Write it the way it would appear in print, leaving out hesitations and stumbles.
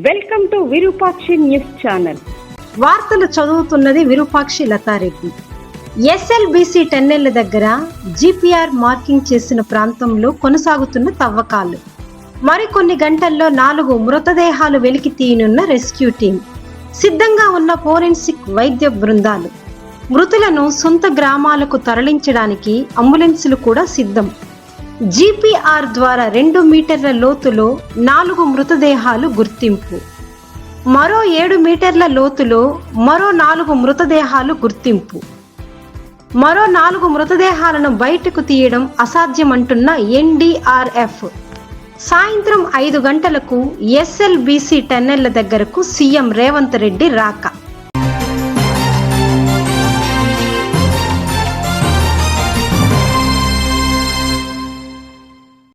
Welcome to Virupakshi news channel. వార్తలు చదువుతున్నది Virupakshi Latha Reddy. SLBC టెన్నెళ్ల దగ్గర జిపిఆర్ మార్కింగ్ చేసిన ప్రాంతంలో కొనసాగుతున్న తవ్వకాలు. మరికొన్ని గంటల్లో 4 మృతదేహాలు వెలికి తీయనున్న రెస్క్యూ టీం. సిద్ధంగా ఉన్న ఫోరెన్సిక్ వైద్య బృందాలు. మృతులను సొంత గ్రామాలకు తరలించడానికి అంబులెన్సులు కూడా సిద్ధం. జిపిఆర్ ద్వారా 2 మీటర్ల లోతులో 4 మృతదేహాలు గుర్తింపు. మరో 7 మీటర్ల లోతులో మరో 4 మృతదేహాలు గుర్తింపు. మరో 4 మృతదేహాలను బయటకు తీయడం అసాధ్యమంటున్న ఎన్డీఆర్ఎఫ్. సాయంత్రం 5 గంటలకు ఎస్ఎల్బిసి టన్నెళ్ల దగ్గరకు సీఎం రేవంత్ రెడ్డి రాక.